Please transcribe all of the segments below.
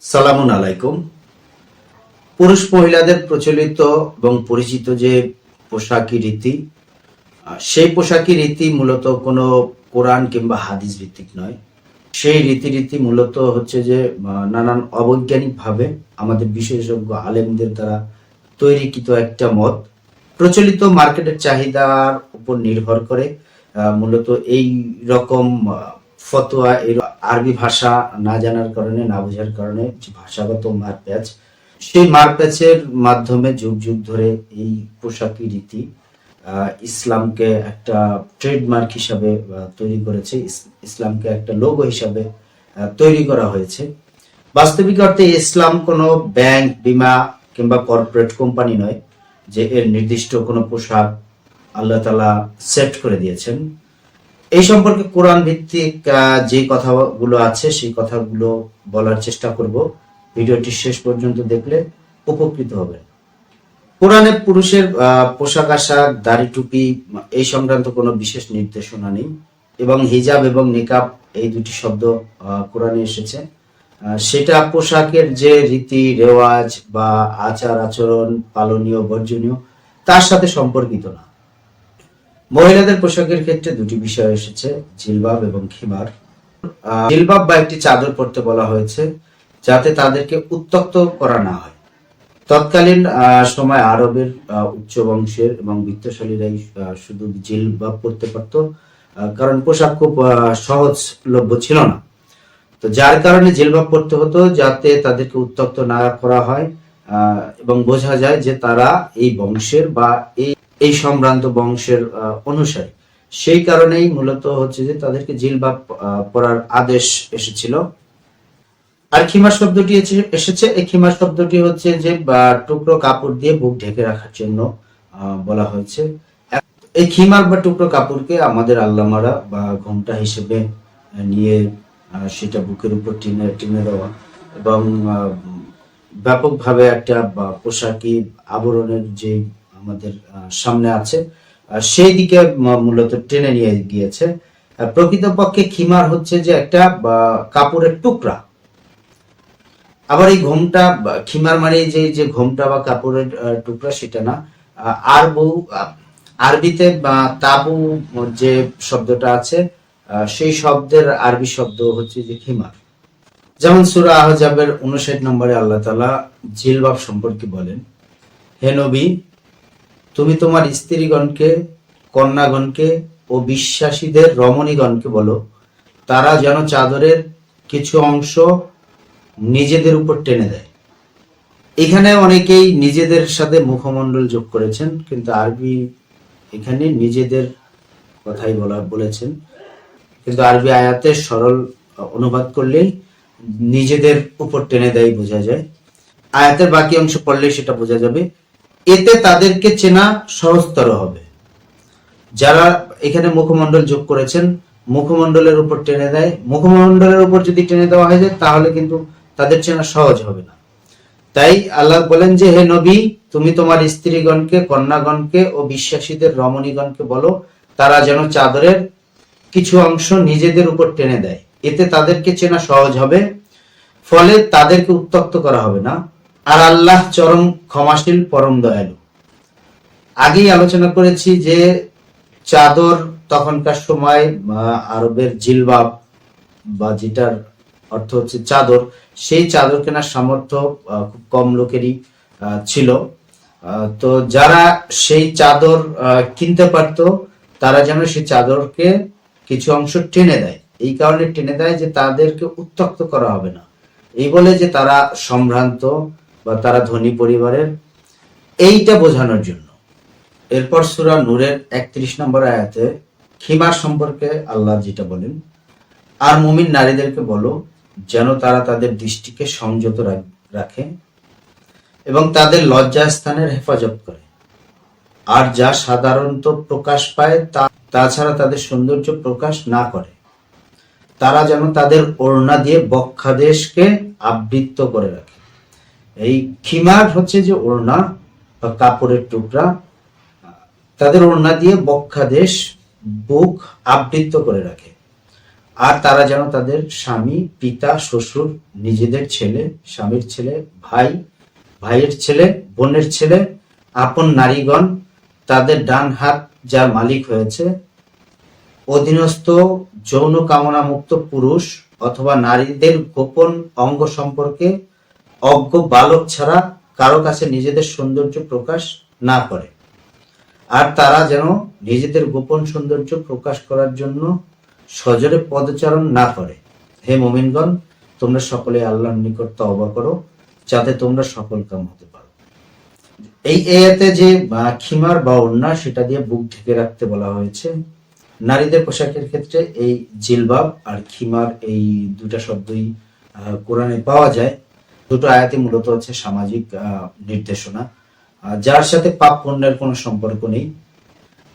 সালামুন আলাইকুম। পুরুষ মহিলাদের প্রচলিত এবং পরিচিত যে পোশাকি রীতি, সেই পোশাকি রীতি মূলত কোনো কোরআন কিংবা হাদিস ভিত্তিক নয়। সেই রীতি মূলত হচ্ছে যে নানান অবৈজ্ঞানিক ভাবে আমাদের বিশেষজ্ঞ আলেমদের দ্বারা তৈরিকৃত একটা মত। প্রচলিত মার্কেটের চাহিদার উপর নির্ভর করে মূলত এই রকম ফতোয়া, এর আরবি ভাষা না জানার কারণে, না বোঝার কারণে যে ভাষাগত মারপ্যাচ, সেই মারপ্যাচের মাধ্যমে যুগ যুগ ধরে এই পোশাকি রীতি ইসলামকে একটা ট্রেডমার্ক হিসাবে তৈরি করেছে, ইসলামকে একটা লোগো হিসাবে তৈরি করা হয়েছে। বাস্তবিক অর্থে ইসলাম কোনো ব্যাংক, বিমা কিংবা কর্পোরেট কোম্পানি নয় যে এর নির্দিষ্ট কোনো পোশাক আল্লাহ তাআলা সেট করে দিয়েছেন। এই সম্পর্কে কোরআন ভিত্তিক যে কথাগুলো আছে সেই কথাগুলো বলার চেষ্টা করব। ভিডিওটি শেষ পর্যন্ত দেখলে উপকৃত হবে। কোরআনে পুরুষের পোশাক আশাক, দাড়ি, টুপি এই সংক্রান্ত কোনো বিশেষ নির্দেশনা নেই, এবং হিজাব এবং নিকাব এই দুটি শব্দ কোরআনে এসেছে। সেটা পোশাকের যে রীতি রেওয়াজ বা আচার আচরণ, পালনীয় বর্জনীয়, তার সাথে সম্পর্কিত না। মহিলাদের পোশাকের ক্ষেত্রে দুটি বিষয় এসেছে, জিলবাব এবং খিমার। জিলবাব বা একটি চাদর পরতে বলা হয়েছে যাতে তাদেরকে উত্তক্ত করা না হয়। তৎকালীন সময় আরবের উচ্চ বংশের এবং বিত্তশালীরাই শুধু জিলবাব পরতে পারত, কারণ পোশাক খুব সহজলভ্য ছিল না। তো যার কারণে জিলবাব পরতে হতো যাতে তাদেরকে উত্তক্ত না করা হয় এবং বোঝা যায় যে তারা এই বংশের বা এই সম্ভ্রান্ত বংশের অনুসারী। সেই কারণেই মূলত হচ্ছে যে তাদেরকে জিলবাব পরার আদেশ এসেছিল। আর খিমার শব্দটি এসেছে, এই খিমার শব্দটি হচ্ছে যে টুকরো কাপড় দিয়ে বুক ঢেকে রাখার জন্য বলা হয়েছে। এই খিমার বা টুকরো কাপড়কে আমাদের আল্লামারা বা ঘোমটা হিসেবে নিয়ে সেটা বুকের উপর টেনে দেওয়া এবং ব্যাপকভাবে একটা পোশাকি আবরণের যে আমাদের সামনে আছে সেই দিকে মূলত টেনে নিয়ে গিয়েছে। প্রকৃতপক্ষে খিমার হচ্ছে যে একটা কাপড়ের টুকরা। আবার এই ঘোমটা, খিমার মানে যে ঘোমটা বা কাপড়ের টুকরা সেটা না। আরবিতে তাবু যে শব্দটা আছে সেই শব্দের আরবি শব্দ হচ্ছে যে খিমার। যেমন সূরা আহজাবের 59 নম্বরে আল্লাহ তাআলা জিলবাব সম্পর্কে বলেন, হে নবী, তুমি তোমার স্ত্রীগণকে, কন্যাগণকে ও বিশ্বাসীদের রমণীগণকে বলো তারা যেন চাদরের কিছু অংশ নিজেদের উপর টেনে দেয়। এখানে অনেকেই নিজেদের সাথে মুখমণ্ডল যোগ করেছেন, কিন্তু আরবি এখানে নিজেদের কথাই বলেছেন, কিন্তু আরবি আয়াতের সরল অনুবাদ করলেই নিজেদের উপর টেনে দেয় বোঝা যায়। আয়াতের বাকি অংশ পড়লে সেটা বোঝা যাবে। এতে তাদেরকে চেনা সহজতর হবে। যারা এখানে মুখমণ্ডল যোগ করেছেন, মুখমণ্ডলের উপর টেনে দেয়, মুখমণ্ডলের উপর যদি টেনে দেওয়া হয়ে যায় তাহলে কিন্তু তাদের চেনা সহজ হবে না। তাই আল্লাহ বলেন যে হে নবী, তুমি তোমার স্ত্রীগণকে, কন্যাগণকে ও বিশ্বাসীদের রমণীগণকে বলো তারা যেন চাদরের কিছু অংশ নিজেদের উপর টেনে দেয়। এতে তাদেরকে চেনা সহজ হবে, ফলে তাদেরকে উত্ত্যক্ত করা হবে না। আর আল্লাহ চরম ক্ষমাশীল, পরম দয়ালু। আগেই আলোচনা করেছি যে চাদর তখনকার সময় আরবের জিলবাব বা যেটার অর্থ হচ্ছে চাদর, সেই চাদর কেনার সামর্থ্য খুব কম লোকেরই ছিল। তো যারা সেই চাদর কিনতে পারত তারা যেন সেই চাদরকে কিছু অংশ টেনে দেয়। এই কারণে টেনে দেয় যে তাদেরকে উত্ত্যক্ত করা হবে না, এই বলে যে তারা সম্ভ্রান্ত বা তারা ধনী পরিবারের, এইটা বোঝানোর জন্য। এরপর সূরা নূরের 31 নম্বর আয়াতে খিমার সম্পর্কে আল্লাহ যেটা বলেন, আর মুমিন নারীদেরকে বলো যেন তারা তাদের দৃষ্টিকে সংযত রাখে এবং তাদের লজ্জাস্থানের হেফাজত করে, আর যা সাধারণত প্রকাশ পায় তাছাড়া তাদের সৌন্দর্য প্রকাশ না করে। তারা যেন তাদের ওড়না দিয়ে বক্ষাদেশকে আবৃত করে রাখে। এই খিমার হচ্ছে যে ওড়না বা কাপড়ের টুকরা, তাদের ওড়না দিয়ে বক্ষাদেশ বুক আবৃত করে রাখে। আর তারা যেন তাদের স্বামী, পিতা, শ্বশুর, নিজেদের ছেলে, স্বামীর ছেলে, ভাই, ভাইয়ের ছেলে, বোনের ছেলে, আপন নারীগণ, তাদের ডান হাত যার মালিক হয়েছে, অধীনস্থ যৌন কামনা মুক্ত পুরুষ অথবা নারীদের গোপন অঙ্গ সম্পর্কে অজ্ঞ বালক ছাড়া কারো কাছে নিজেদের সৌন্দর্য প্রকাশ না করে। আর তারা যেন নিজেদের গোপন সৌন্দর্য প্রকাশ করার জন্য সজোরে পদচারণ না করে। হে মুমিনগণ, তোমরা সকলে আল্লাহর নিকট তওবা করো, যাতে তোমরা সফল কাম হতে পারো। এই আয়াতে যে খিমার বা ওড়না, সেটা দিয়ে বুক ঢেকে রাখতে বলা হয়েছে। নারীদের পোশাকের ক্ষেত্রে এই জিলবাব আর খিমার, এই দুটা শব্দই কোরআনে পাওয়া যায়। দুটো আয়াতে মূলত হচ্ছে সামাজিক নির্দেশনা, যার সাথে পাপ পুণ্যের কোনো সম্পর্ক নেই।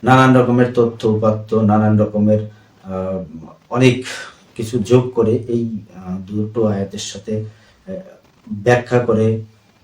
নানান রকমের তথ্য উপাত্ত, নানান রকমের অনেক কিছু যোগ করে এই দুটো আয়াতের সাথে ব্যাখ্যা করে,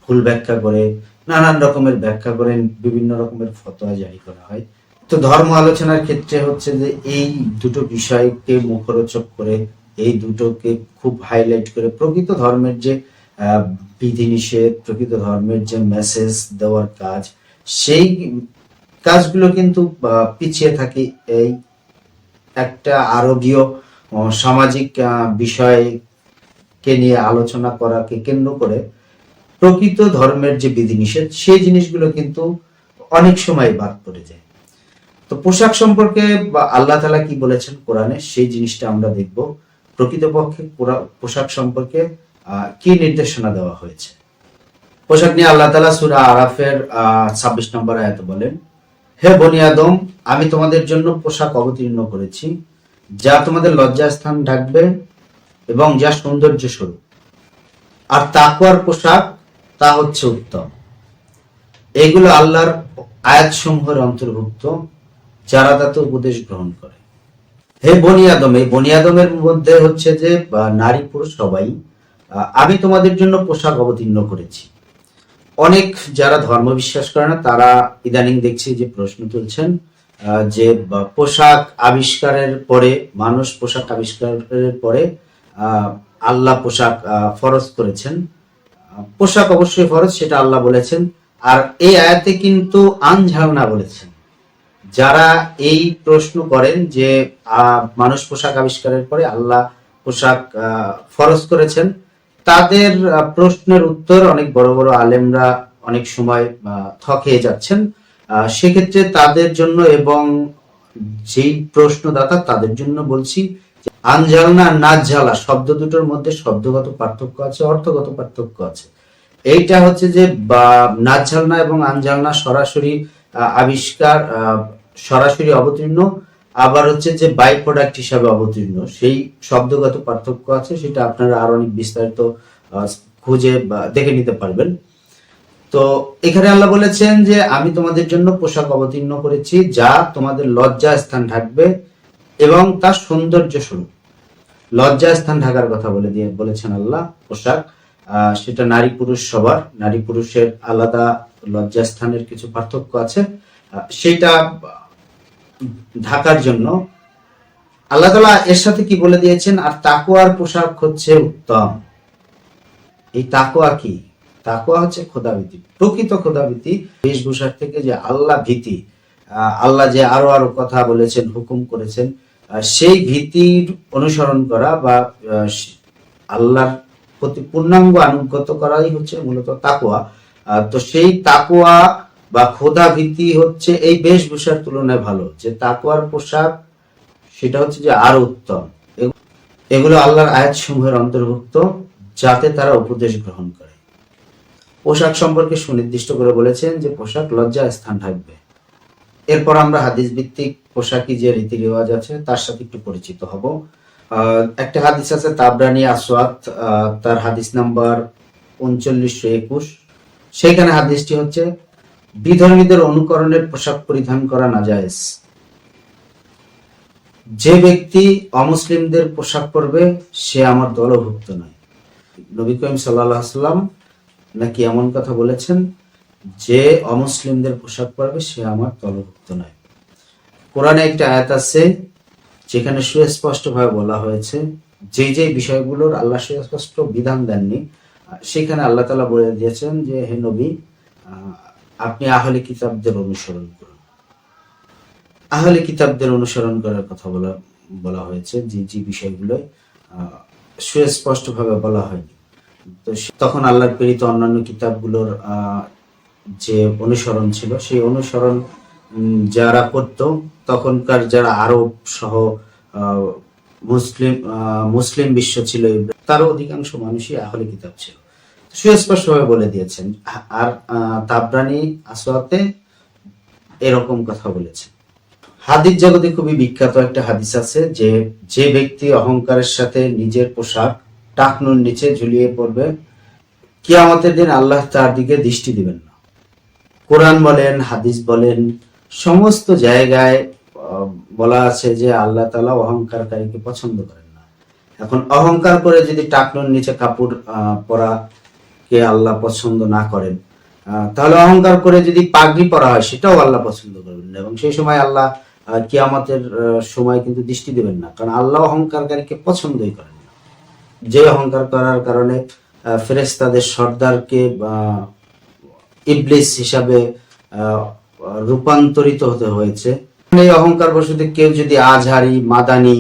ভুল ব্যাখ্যা করে, নানান রকমের ব্যাখ্যা করে বিভিন্ন রকমের ফতোয়া জারি করা হয়। তো ধর্ম আলোচনার ক্ষেত্রে হচ্ছে যে এই দুটো বিষয়কে মুখরোচক করে, এই দুটোকে খুব হাইলাইট করে প্রকৃত ধর্মের যে বিধিনিষেধ, প্রকৃত ধর্মের যে মেসেজ দেওয়ার কাজ, সেই কাজগুলো কিন্তু পিছিয়ে থাকে এই একটা আরবীয় সামাজিক বিষয়কে নিয়ে আলোচনা করাকে কেন্দ্র করে। প্রকৃত ধর্মের যে বিধিনিষেধ, সেই জিনিসগুলো কিন্তু অনেক সময় বাদ পড়ে যায়। তো পোশাক সম্পর্কে আল্লাহ তাআলা কি বলেছেন কোরআনে, সেই জিনিসটা আমরা দেখব। প্রকৃতপক্ষে পোশাক সম্পর্কে কি নির্দেশনা দেওয়া হয়েছে। পোশাক নিয়ে আল্লাহ তাআলা সূরা আরাফের 26 নম্বর আয়াতে বলেন, হে বনি আদম, আমি তোমাদের জন্য পোশাক অবতীর্ণ করেছি, যা তোমাদের লজ্জাস্থান ঢাকবে এবং যা সৌন্দর্য স্বরূপ। আর তাকওয়ার পোশাক, তা হচ্ছে উত্তম। এগুলো আল্লাহর আয়াতসমূহের অন্তর্ভুক্ত, যারা তাতে উপদেশ গ্রহণ করে। হে বনি আদম, এই বনি আদমের মধ্যে হচ্ছে যে নারী পুরুষ সবাই, আমি তোমাদের জন্য পোশাক অবতীর্ণ করেছি। অনেক যারা ধর্ম বিশ্বাস করে না, তারা ইদানিং দেখছি যে প্রশ্ন তুলছেন যে পোশাক আবিষ্কারের পরে, মানুষ পোশাক আবিষ্কারের পরে আল্লাহ পোশাক ফরজ করেছেন। পোশাক অবশ্যই ফরজ, সেটা আল্লাহ বলেছেন। আর এই আয়াতে কিন্তু আনঝালনা বলেছেন। যারা এই প্রশ্ন করেন যে মানুষ পোশাক আবিষ্কারের পরে আল্লাহ পোশাক ফরজ করেছেন, তাদের প্রশ্নের উত্তর অনেক বড় বড় আলেমরা অনেক সময় থকিয়ে যাচ্ছেন। সেক্ষেত্রে তাদের জন্য এবং যেই প্রশ্নদাতা তাদের জন্য বলছি, আনজালনা আর নাজঝালা শব্দ দুটোর মধ্যে শব্দগত পার্থক্য আছে, অর্থগত পার্থক্য আছে। এইটা হচ্ছে যে নাজঝালনা এবং আনজালনা সরাসরি আবিষ্কার, সরাসরি অবতীর্ণ, আবার হচ্ছে যে বাই প্রোডাক্ট হিসাবে অবতীর্ণ, সেই শব্দগত পার্থক্য আছে। সেটা আপনারা আরো অনেক বিস্তারিত খুঁজে দেখে নিতে পারবেন। তো এখানে আল্লাহ বলেছেন যে আমি তোমাদের জন্য পোশাক অবতীর্ণ করেছি, যা তোমাদের লজ্জা স্থান ঢাকবে এবং তার সৌন্দর্য স্বরূপ। লজ্জা স্থান ঢাকার কথা বলেছেন আল্লাহ। পোশাক সেটা নারী পুরুষ সবার, নারী পুরুষের আলাদা লজ্জা স্থানের কিছু পার্থক্য আছে, সেটা ঢাকার জন্য আল্লাহ তাআলা এর সাথে কি বলে দিয়েছেন, আর তাকওয়ার পোশাক হচ্ছে উত্তম। এই তাকওয়া কি? তাকওয়া হচ্ছে খোদাভীতি, প্রকৃত খোদাভীতি। বেশভূষার থেকে যে আল্লাহ ভীতি, আল্লাহ যে আরো আরো কথা বলেছেন, হুকুম করেছেন, সেই ভীতির অনুসরণ করা বা আল্লাহর প্রতি পূর্ণাঙ্গ আনুগত্য করাই হচ্ছে মূলত তাকওয়া। তো সেই তাকওয়া বা খোদা ভীতি হচ্ছে এই বেশভূষার তুলনায় ভালো। যে তাকওয়ার পোশাক, সেটা হচ্ছে যে আরো উত্তম। এগুলো আল্লাহর আয়াত সমূহের অন্তর্ভুক্ত, যাতে তারা উপদেশ গ্রহণ করে। পোশাক সম্পর্কে সুনির্দিষ্ট করে বলেছেন যে পোশাক লজ্জা স্থান ঢাকবে। এরপর আমরা হাদিস ভিত্তিক পোশাকি যে রীতি রেওয়াজ আছে তার সাথে একটু পরিচিত হব। একটা হাদিস আছে তাবরানি আসওয়াদ, তার হাদিস নাম্বার 3921। সেখানে হাদিসটি হচ্ছে, বিধর্মীদের অনুকরণের পোশাক পরিধান করা নাজায়েজ। যে ব্যক্তি অমুসলিমদের পোশাক পরবে সে আমার দলভুক্ত নয়। নবী করিম সাল্লাল্লাহু আলাইহি ওয়াসাল্লাম নাকি এমন কথা বলেছেন যে অমুসলিমদের পোশাক পরবে সে আমার দলভুক্ত নয়। কোরআনে একটা আয়াত আছে যেখানে সুস্পষ্টভাবে বলা হয়েছে যে বিষয়গুলোর আল্লাহ সুস্পষ্ট বিধান দেননি, সেখানে আল্লাহ তাআলা বলে দিয়েছেন যে হে নবী, আপনি আহলে কিতাবদের অনুসরণ করুন। আহলে কিতাবদের অনুসরণ করার কথা বলা হয়েছে, যে বিষয়গুলো সুস্পষ্টভাবে বলা হয়নি। তো তখন আল্লাহর প্রেরিত অন্যান্য কিতাবগুলোর যে অনুসরণ ছিল, সেই অনুসরণ যারা করত, তখনকার যারা আরব সহ মুসলিম বিশ্ব ছিল, তারও অধিকাংশ মানুষই আহলে কিতাব ছিল। সুস্পষ্টভাবে বলে দিয়েছেন। আর তাবরানী আসওয়াতে এরকম কথা বলেছেন। হাদিস জগতে খুবই বিখ্যাত একটা হাদিস আছে যে ব্যক্তি অহংকারের সাথে নিজের পোশাক টাকনুর নিচে ঝুলিয়ে পড়বে, কিয়ামতের দিন আল্লাহ তার দিকে দৃষ্টি দিবেন না। কোরআন বলেন, হাদিস বলেন, সমস্ত জায়গায় বলা আছে যে আল্লাহ তাআলা অহংকারকারীকে পছন্দ করেন না। এখন অহংকার করে যদি টাকনুর নিচে কাপড় পরা কে আল্লাহ পছন্দ না করেন, তাহলে অহংকার করে যদি পাগড়ি পরা হয়, সেটাও আল্লাহ পছন্দ করবেন না, এবং সেই সময় আল্লাহ কিয়ামতের সময় কিন্তু দৃষ্টি দেবেন না, কারণ আল্লাহ অহংকারকারীকে পছন্দই করেন না। যে অহংকার করার কারণে ফেরেশতাদের সর্দারকে ইবলিস হিসাবে রূপান্তরিত হতে হয়েছে। এই অহংকার বশত কেউ যদি আজহারি, মাদানি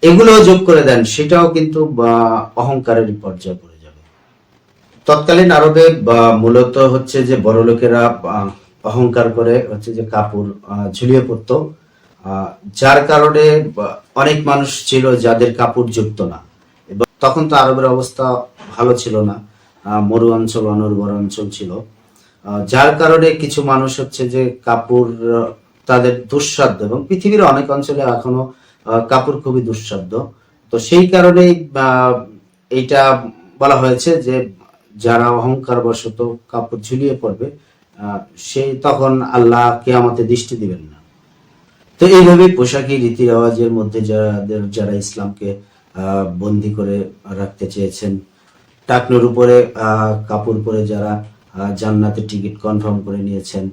এগুলো যোগ করে দেন, সেটাও কিন্তু অহংকারের পর্যায়ে পড়ে যাবে। তৎকালীন আরবে মূলত হচ্ছে যে বড় লোকেরা অহংকার করে হচ্ছে যে কাপড় ঝুলিয়ে পড়তো, যার কারণে অনেক মানুষ ছিল যাদের কাপড় যুক্ত না। এবং তখন তো আরবের অবস্থা ভালো ছিল না, মরু অঞ্চল, অনুর্বর অঞ্চল ছিল, যার কারণে কিছু মানুষ হচ্ছে যে কাপড় তাদের দুঃসাধ্য, এবং পৃথিবীর অনেক অঞ্চলে এখনো কাপড় খুবই দুঃসাধ্য। তো সেই কারণেই এইটা বলা হয়েছে যে যারা অহংকার বশত কাপড় ঝুলিয়ে পড়বে, সে তখন আল্লাহ কিয়ামতে দৃষ্টি দিবেন না। তো এইভাবে পোশাকি রীতি রেওয়াজের মধ্যে যারা ইসলামকে বন্দি করে রাখতে চেয়েছেন, টাকনুর উপরে কাপড় পরে যারা জান্নাতের টিকিট কনফার্ম করে নিয়েছেন,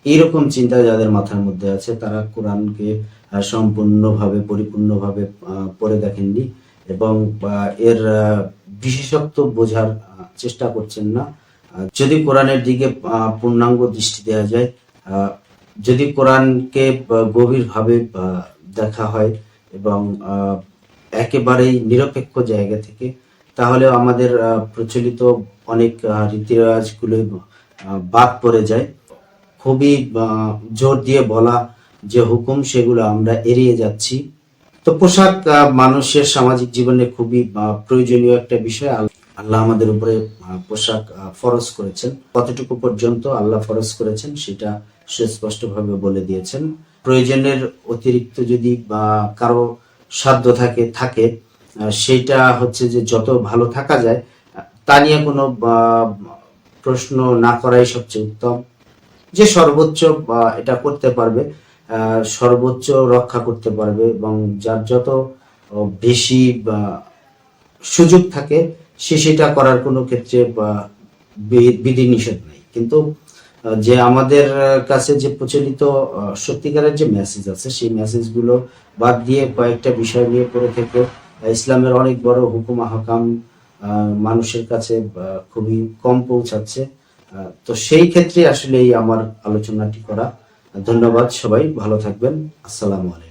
এইরকম চিন্তা যাদের মাথার মধ্যে আছে, তারা কোরআনকে সম্পূর্ণভাবে পরিপূর্ণভাবে পড়ে দেখেননি, এবং এর বিশেষত্ব বোঝার চেষ্টা করছেন না। যদি কোরআনের দিকে পূর্ণাঙ্গ দৃষ্টি দেওয়া যায়, যদি কোরআনকে গভীরভাবে দেখা হয় এবং একেবারেই নিরপেক্ষ জায়গা থেকে, তাহলে আমাদের প্রচলিত অনেক রীতি রেওয়াজগুলো বাদ পড়ে যায়। খুবই জোর দিয়ে বলা যে হুকুম, সেগুলো আমরা এড়িয়ে যাচ্ছি। তো পোশাক মানুষের সামাজিক জীবনে খুবই প্রয়োজনীয় একটা বিষয়। আল্লাহ আমাদের উপরে পোশাক ফরজ করেছেন, কতটুকু পর্যন্ত আল্লাহ ফরজ করেছেন সেটা সুস্পষ্টভাবে বলে দিয়েছেন। প্রয়োজনের অতিরিক্ত যদি কারো সাধ্য থাকে, সেটা হচ্ছে যে যত ভালো থাকা যায় তা নিয়ে কোনো প্রশ্ন না করাই সবচেয়ে উত্তম। যে সর্বোচ্চ এটা করতে পারবে, সর্বোচ্চ রক্ষা করতে পারবে, এবং যার যত বেশি সুযোগ থাকে সে সেটা করার কোনো ক্ষেত্রে বিধি নিষেধ নেই। কিন্তু যে আমাদের কাছে যে প্রচলিত সত্যিকারের যে মেসেজ আছে, সেই মেসেজগুলো বাদ দিয়ে কয়েকটা বিষয় নিয়ে পড়ে থেকে ইসলামের অনেক বড় হুকুম আহকাম মানুষের কাছে খুবই কম পৌঁছাচ্ছে। তো সেই ক্ষেত্রে আসলে আমার আলোচনাটি করা। ধন্যবাদ, সবাই ভালো থাকবেন। আসসালামু আলাইকুম।